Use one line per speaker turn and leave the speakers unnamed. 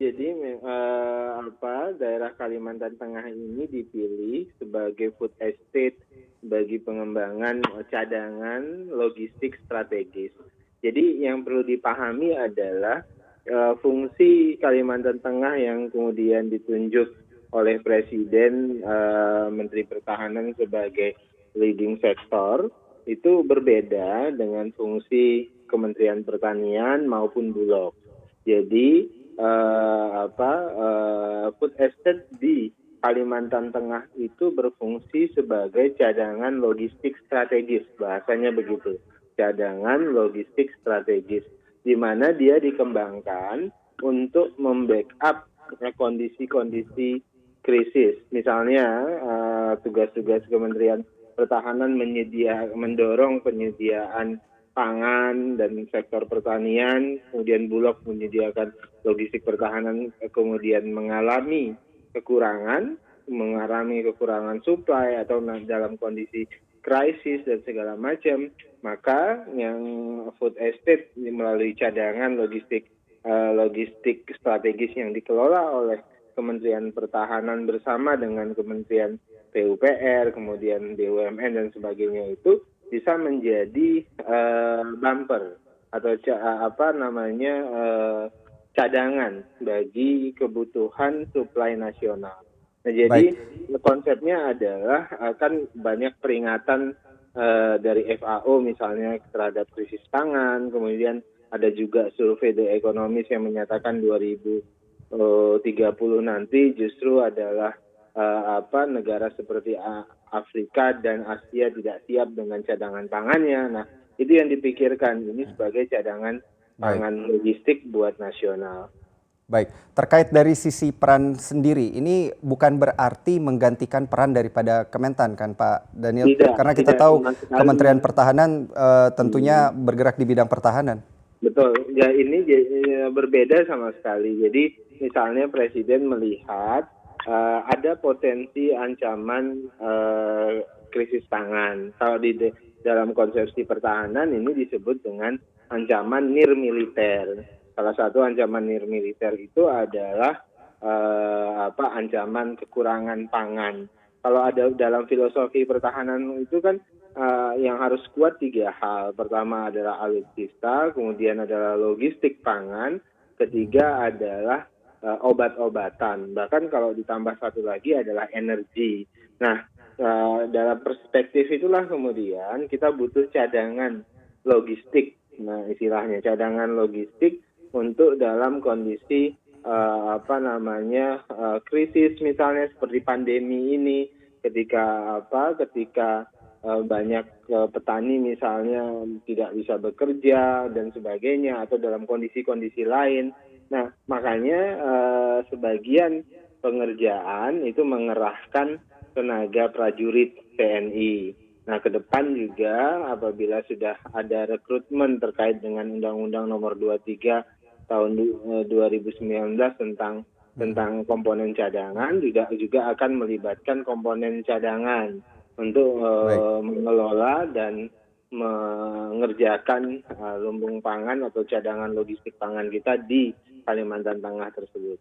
Jadi daerah Kalimantan Tengah ini dipilih sebagai food estate bagi pengembangan cadangan logistik strategis. Jadi yang perlu dipahami adalah fungsi Kalimantan Tengah yang kemudian ditunjuk oleh Presiden Menteri Pertahanan sebagai leading sector itu berbeda dengan fungsi Kementerian Pertanian maupun Bulog. Jadi food estate di Kalimantan Tengah itu berfungsi sebagai cadangan logistik strategis, bahasanya begitu, cadangan logistik strategis, di mana dia dikembangkan untuk membackup kondisi-kondisi krisis. Misalnya tugas-tugas Kementerian Pertahanan mendorong penyediaan pangan dan sektor pertanian, kemudian Bulog menyediakan logistik pertahanan, kemudian mengalami kekurangan supply atau dalam kondisi krisis dan segala macam, maka yang food estate melalui cadangan logistik strategis yang dikelola oleh Kementerian Pertahanan bersama dengan Kementerian PUPR, kemudian BUMN dan sebagainya itu bisa menjadi bumper atau cadangan bagi kebutuhan suplai nasional. Nah, jadi konsepnya adalah kan banyak peringatan dari FAO misalnya terhadap krisis pangan, kemudian ada juga survei The Economist yang menyatakan 2030 nanti justru adalah negara seperti Afrika dan Asia tidak siap dengan cadangan pangannya. Nah, itu yang dipikirkan ini sebagai cadangan pangan logistik buat nasional.
Baik, terkait dari sisi peran sendiri, ini bukan berarti menggantikan peran daripada Kementan kan Pak Daniel? Karena kita tahu Kementerian Pertahanan tentunya bergerak di bidang pertahanan.
Betul, ya ini berbeda sama sekali. Jadi misalnya Presiden melihat ada potensi ancaman krisis pangan. Kalau di dalam konsepsi pertahanan ini disebut dengan ancaman nirmiliter. Salah satu ancaman nirmiliter itu adalah ancaman kekurangan pangan. Kalau ada dalam filosofi pertahanan itu kan yang harus kuat 3 hal. Pertama adalah alutsista, kemudian adalah logistik pangan, ketiga adalah obat-obatan. Bahkan kalau ditambah satu lagi adalah energi. Nah, dalam perspektif itulah kemudian kita butuh cadangan logistik. Nah, istilahnya cadangan logistik untuk dalam kondisi krisis misalnya seperti pandemi ini, ketika banyak petani misalnya tidak bisa bekerja dan sebagainya, atau dalam kondisi-kondisi lain. Nah, makanya sebagian pengerjaan itu mengerahkan tenaga prajurit TNI. Nah, ke depan juga apabila sudah ada rekrutmen terkait dengan Undang-Undang Nomor 23 tahun 2019 tentang komponen cadangan, juga akan melibatkan komponen cadangan untuk mengelola dan mengerjakan lumbung pangan atau cadangan logistik pangan kita di Kalimantan Tengah tersebut.